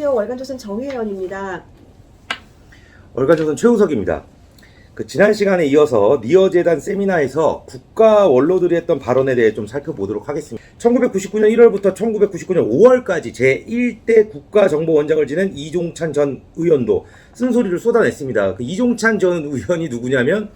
안녕하세요. 월간조선 정혜연입니다. 월간조선 최우석입니다. 지난 시간에 이어서 니어재단 세미나에서 국가 원로들이 했던 발언에 대해 좀 살펴보도록 하겠습니다. 1999년 1월부터 1999년 5월까지 제1대 국가정보원장을 지낸 이종찬 전 의원도 쓴소리를 쏟아냈습니다. 이종찬 전 의원이 누구냐면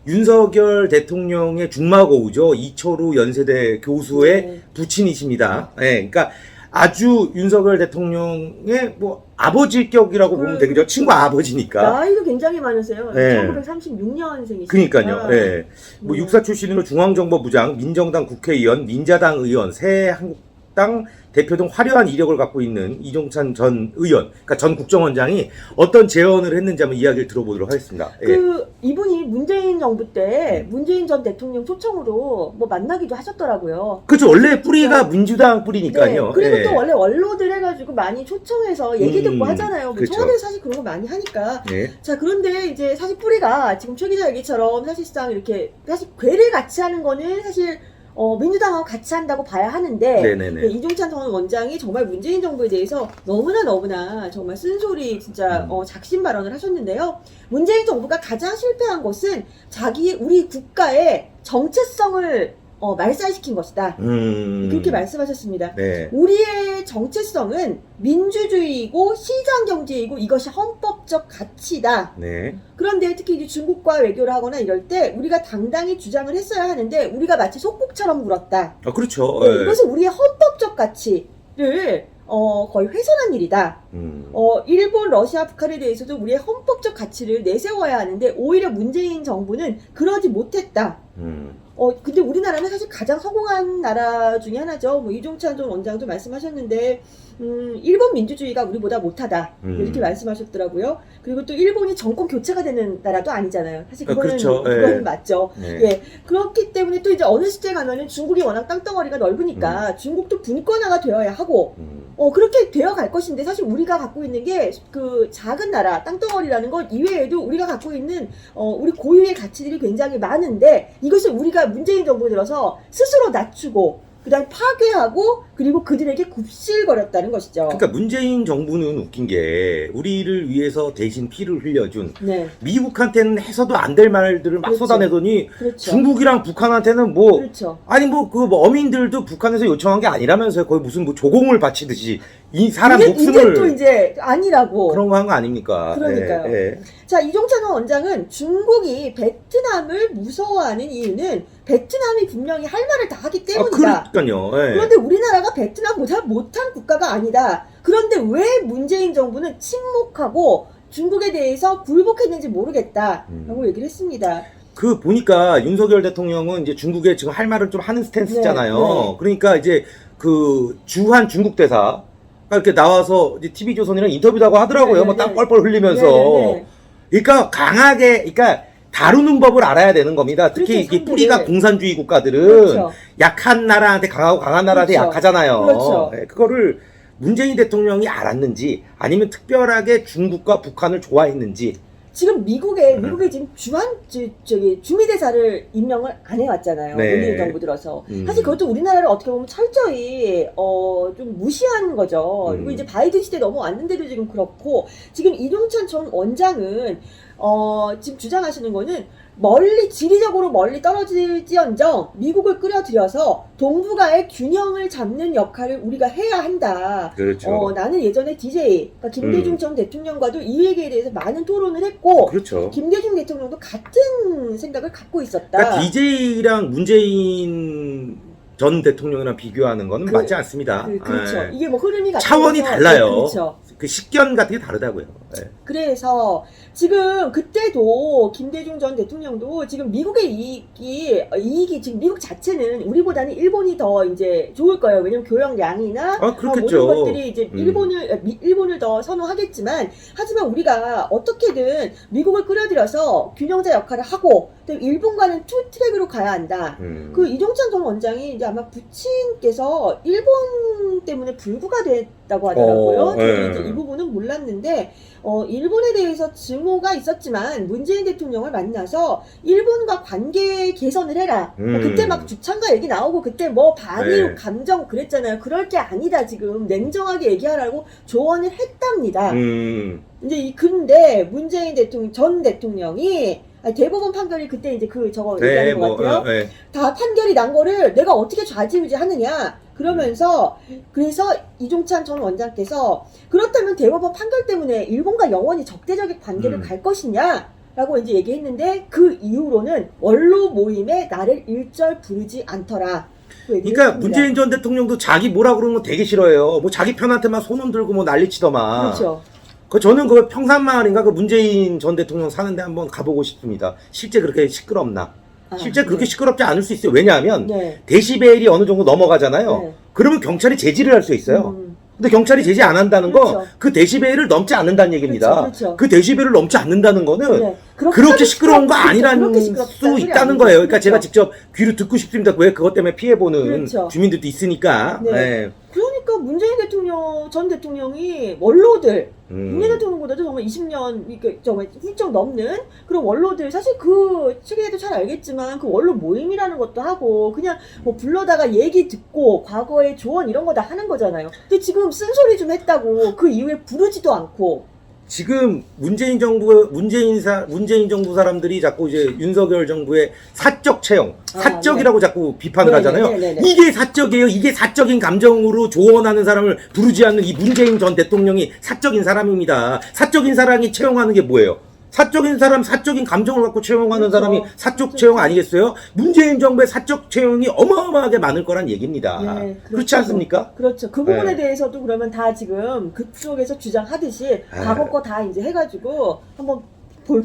윤석열 대통령의 중마고우죠. 이철우 연세대 교수의 부친이십니다. 네, 그러니까 아주 윤석열 대통령의 아버지격이라고 보면 되겠죠. 친구 아버지니까. 나이도 굉장히 많으세요. 네. 1936년생이시니까. 그러니까요. 예. 육사 출신으로 중앙정보부장, 민정당 국회의원, 민자당 의원, 새한국당 대표 등 화려한 이력을 갖고 있는 이종찬 전 의원, 그러니까 전 국정원장이 어떤 제언을 했는지 한번 이야기를 들어보도록 하겠습니다. 예. 이분이 문재인 정부 때 문재인 전 대통령 초청으로 만나기도 하셨더라고요. 그렇죠. 원래 뿌리가 민주당 뿌리니까요. 네. 그리고 예. 또 원래 원로들 해가지고 많이 초청해서 얘기 듣고 하잖아요. 그렇죠. 청와대 사실 그런 거 많이 하니까. 예. 자, 그런데 이제 사실 뿌리가 지금 최 기자 얘기처럼 사실상 이렇게 사실 괴를 같이 하는 거는 사실 민주당하고 같이 한다고 봐야 하는데, 네네네. 이종찬 전 원장이 정말 문재인 정부에 대해서 너무나 정말 쓴소리 진짜 작심 발언을 하셨는데요. 문재인 정부가 가장 실패한 것은 우리 국가의 정체성을 말살시킨 것이다. 그렇게 말씀하셨습니다. 네. 우리의 정체성은 민주주의이고 시장경제이고 이것이 헌법적 가치다. 네. 그런데 특히 이제 중국과 외교를 하거나 이럴 때 우리가 당당히 주장을 했어야 하는데 우리가 마치 속국처럼 굴었다. 그렇죠. 네, 이것은 우리의 헌법적 가치를 거의 훼손한 일이다. 일본, 러시아, 북한에 대해서도 우리의 헌법적 가치를 내세워야 하는데 오히려 문재인 정부는 그러지 못했다. 근데 우리나라는 사실 가장 성공한 나라 중에 하나죠. 이종찬 전 원장도 말씀하셨는데, 일본 민주주의가 우리보다 못하다. 이렇게 말씀하셨더라고요. 그리고 또 일본이 정권 교체가 되는 나라도 아니잖아요. 사실 그거는, 그렇죠. 그거는 맞죠. 네. 예. 그렇기 때문에 또 이제 어느 시대에 가면은 중국이 워낙 땅덩어리가 넓으니까 중국도 분권화가 되어야 하고, 그렇게 되어 갈 것인데 사실 우리가 갖고 있는 게 그 작은 나라, 땅덩어리라는 것 이외에도 우리가 갖고 있는 우리 고유의 가치들이 굉장히 많은데 이것을 우리가 문재인 정부 들어서 스스로 낮추고 그다음 파괴하고 그리고 그들에게 굽실거렸다는 것이죠. 그러니까 문재인 정부는 웃긴 게 우리를 위해서 대신 피를 흘려준 네. 미국한테는 해서도 안 될 말들을 막 그렇죠. 쏟아내더니 그렇죠. 중국이랑 북한한테는 그렇죠. 아니 어민들도 북한에서 요청한 게 아니라면서요. 거의 무슨 조공을 바치듯이 이 사람 목숨을 이게 또 이제 아니라고 그런 거 한 거 아닙니까? 그러니까요. 예. 자, 이종찬 원장은 중국이 베트남을 무서워하는 이유는 베트남이 분명히 할 말을 다 하기 때문이다. 그러니까요. 예. 그런데 우리나라가 베트남보다 못한 국가가 아니다. 그런데 왜 문재인 정부는 침묵하고 중국에 대해서 굴복했는지 모르겠다라고 얘기를 했습니다. 보니까 윤석열 대통령은 이제 중국에 지금 할 말을 좀 하는 스탠스잖아요. 네. 그러니까 이제 주한 중국 대사 이렇게 나와서 이제 TV조선이랑 인터뷰도 하고 하더라고요. 네. 땀 뻘뻘 흘리면서. 네. 그러니까 그러니까 다루는 법을 알아야 되는 겁니다. 특히 그렇죠, 이게 뿌리가 공산주의 국가들은 그렇죠. 약한 나라한테 강하고 강한 나라한테 그렇죠. 약하잖아요. 그렇죠. 그거를 문재인 대통령이 알았는지 아니면 특별하게 중국과 북한을 좋아했는지. 지금 미국에 지금 주미대사를 임명을 안 해왔잖아요. 네. 문재인 정부 들어서. 사실 그것도 우리나라를 어떻게 보면 철저히 좀 무시한 거죠. 그리고 이제 바이든 시대 넘어왔는데도 지금 그렇고 지금 이종찬 전 원장은 지금 주장하시는 거는 지리적으로 멀리 떨어질지언정 미국을 끌어들여서 동북아의 균형을 잡는 역할을 우리가 해야 한다. 그렇죠. 나는 예전에 DJ, 그러니까 김대중 전 대통령과도 이 얘기에 대해서 많은 토론을 했고, 그렇죠. 김대중 대통령도 같은 생각을 갖고 있었다. 그러니까 DJ랑 문재인 전 대통령이랑 비교하는 거는 맞지 않습니다. 그렇죠. 예. 이게 흐름이 같아서 차원이 달라요. 네, 그렇죠. 그 식견 같은 게 다르다고요. 예. 그래서 지금 그때도 김대중 전 대통령도 지금 미국의 이익이 지금 미국 자체는 우리보다는 일본이 더 이제 좋을 거예요. 왜냐면 교역량이나 그렇겠죠. 모든 것들이 이제 일본을 더 선호하겠지만 하지만 우리가 어떻게든 미국을 끌어들여서 균형자 역할을 하고 또 일본과는 투 트랙으로 가야 한다. 이종찬 전 원장이 이제 아마 부친께서 일본 때문에 불구가 됐다고 하더라고요. 저도 이 부분은 몰랐는데 일본에 대해서 증오가 있었지만 문재인 대통령을 만나서 일본과 관계 개선을 해라. 그때 막 주창가 얘기 나오고 그때 뭐 반일 네. 감정 그랬잖아요. 그럴 게 아니다 지금 냉정하게 얘기하라고 조언을 했답니다. 이제 근데 문재인 대통령 전 대통령이 대법원 판결이 그때 이제 저거 네, 얘기하는 것 같아요. 네. 다 판결이 난 거를 내가 어떻게 좌지우지 하느냐. 그러면서 그래서 이종찬 전 원장께서 그렇다면 대법원 판결 때문에 일본과 영원히 적대적인 관계를 갈 것이냐 라고 이제 얘기했는데 그 이후로는 원로 모임에 나를 일절 부르지 않더라. 그러니까 문재인 전 대통령도 자기 뭐라 그러는 거 되게 싫어해요. 뭐 자기 편한테만 손 흔들고 뭐 난리치더만. 그렇죠. 저는 그 평산마을인가 그 문재인 전 대통령 사는데 한번 가보고 싶습니다. 실제 그렇게 시끄럽나? 실제 그렇게 시끄럽지 않을 수 있어요. 왜냐하면 데시벨이 어느 정도 넘어가잖아요. 그러면 경찰이 제지를 할 수 있어요. 근데 경찰이 제지 안 한다는 거 그 데시벨을 넘지 않는다는 얘기입니다. 그렇죠. 그 데시벨을 넘지 않는다는 거는 그렇게 시끄러운 거 아니라는 수 있다는 거예요. 그러니까 제가 직접 귀로 듣고 싶습니다. 왜 그것 때문에 피해보는 주민들도 있으니까. 네. 그러니까 문재인 대통령 전 대통령이 원로들 문재인 대통령보다도 정말 20년 정말 훌쩍 넘는 그런 원로들 사실 그 시기에도 잘 알겠지만 그 원로 모임이라는 것도 하고 그냥 뭐 불러다가 얘기 듣고 과거의 조언 이런 거 다 하는 거잖아요. 근데 지금 쓴소리 좀 했다고 그 이후에 부르지도 않고 지금 문재인 정부 사람들이 자꾸 이제 윤석열 정부의 사적 채용, 사적이라고 자꾸 비판을 하잖아요. 이게 사적이에요. 이게 사적인 감정으로 조언하는 사람을 부르지 않는 이 문재인 전 대통령이 사적인 사람입니다. 사적인 사람이 채용하는 게 뭐예요? 사적인 사람, 사적인 감정을 갖고 채용하는 사람이 사적 채용 아니겠어요? 문재인 정부의 사적 채용이 어마어마하게 많을 거란 얘기입니다. 그렇지 않습니까? 그렇죠. 그 부분에 대해서도 그러면 다 지금 그쪽에서 주장하듯이 과거 거 다 이제 해가지고 한번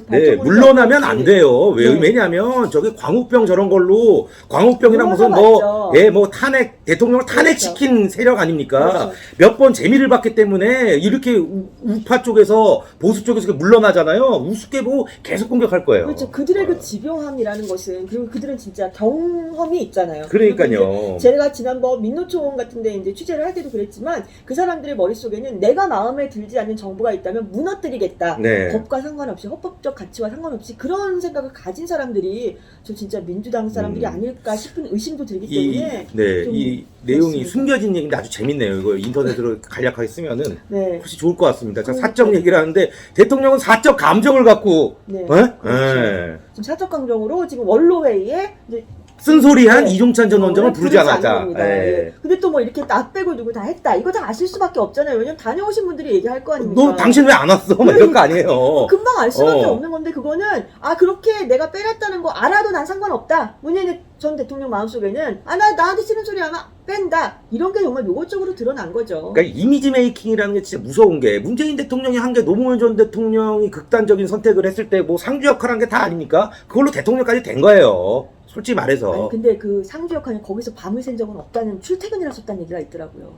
네, 물러나면 안 돼요. 왜냐면 저게 광우병 저런 걸로 광우병이랑 무슨 뭐 탄핵 대통령을 탄핵시킨 세력 아닙니까? 몇 번 재미를 봤기 때문에 이렇게 우파 쪽에서 보수 쪽에서 물러나잖아요. 우습게 보고 계속 공격할 거예요. 그렇죠. 그들의 그 집요함이라는 것은 그리고 그들은 진짜 경험이 있잖아요. 그러니까요. 제가 지난번 민노총 같은데 이제 취재를 할 때도 그랬지만 그 사람들의 머릿속에는 내가 마음에 들지 않는 정부가 있다면 무너뜨리겠다. 법과 상관없이 헌법적 가치와 상관없이 그런 생각을 가진 사람들이 저 진짜 민주당 사람들이 아닐까 싶은 의심도 들기 때문에 이 내용이 숨겨진 얘기인데 아주 재밌네요. 이거 인터넷으로 간략하게 쓰면은 훨씬 좋을 것 같습니다. 자, 사적 얘기를 하는데 대통령은 사적 감정을 갖고 지금 사적 감정으로 지금 원로회의에 이제 쓴소리한 이종찬 전 원장을 부르지 않았다. 근데 또 뭐 이렇게 나 빼고 누구 다 했다. 이거 다 아실 수밖에 없잖아요. 왜냐면 다녀오신 분들이 얘기할 거 아닙니까? 너 당신 왜 안 왔어? 막 이럴 거 아니에요. 금방 알 수밖에 없는 건데 그거는 그렇게 내가 빼놨다는 거 알아도 난 상관없다. 문재인 전 대통령 마음속에는 나한테 싫은 소리 하면 뺀다. 이런 게 정말 노골적으로 드러난 거죠. 그러니까 이미지 메이킹이라는 게 진짜 무서운 게 문재인 대통령이 한 게 노무현 전 대통령이 극단적인 선택을 했을 때 뭐 상주 역할을 한 게 다 아닙니까? 그걸로 대통령까지 된 거예요. 솔직히 말해서. 근데 그 상주 역할은 거기서 밤을 샌 적은 없다는 출퇴근이라 썼다는 얘기가 있더라고요.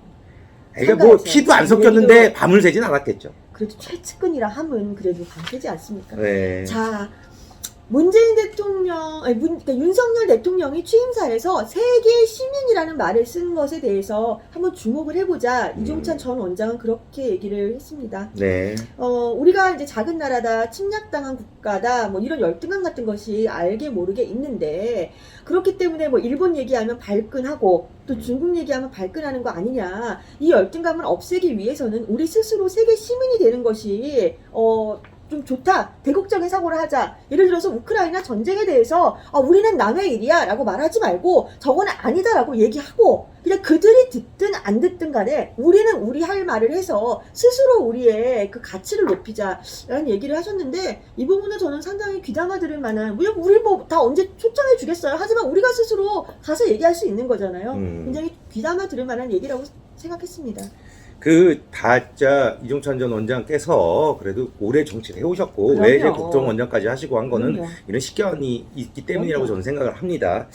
그러니까 뭐 피도 안 섞였는데 밤을 새진 않았겠죠. 그래도 최측근이라 함은 그래도 밤 새지 않습니까? 자, 문재인 대통령, 그러니까 윤석열 대통령이 취임사에서 세계 시민이라는 말을 쓴 것에 대해서 한번 주목을 해보자. 이종찬 전 원장은 그렇게 얘기를 했습니다. 우리가 이제 작은 나라다, 침략당한 국가다, 뭐 이런 열등감 같은 것이 알게 모르게 있는데 그렇기 때문에 뭐 일본 얘기하면 발끈하고 또 중국 얘기하면 발끈하는 거 아니냐. 이 열등감을 없애기 위해서는 우리 스스로 세계 시민이 되는 것이 좀 좋다. 대국적인 사고를 하자. 예를 들어서 우크라이나 전쟁에 대해서 우리는 남의 일이야 라고 말하지 말고 저거는 아니다 라고 얘기하고 그냥 그들이 듣든 안 듣든 간에 우리는 우리 할 말을 해서 스스로 우리의 그 가치를 높이자 라는 얘기를 하셨는데 이 부분은 저는 상당히 귀담아 들을 만한 우리 뭐 다 언제 초청해 주겠어요. 하지만 우리가 스스로 가서 얘기할 수 있는 거잖아요. 굉장히 귀담아 들을 만한 얘기라고 생각했습니다. 다짜 이종찬 전 원장께서 그래도 오래 정치를 해오셨고 왜 이제 국정원장까지 하시고 한 거는 이런 식견이 있기 때문이라고 저는 생각을 합니다.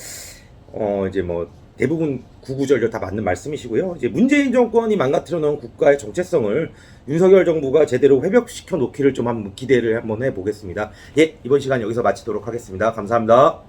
이제 뭐 대부분 구구절절 다 맞는 말씀이시고요. 이제 문재인 정권이 망가뜨려 놓은 국가의 정체성을 윤석열 정부가 제대로 회복시켜 놓기를 좀 한번 기대를 한번 해보겠습니다. 이번 시간 여기서 마치도록 하겠습니다. 감사합니다.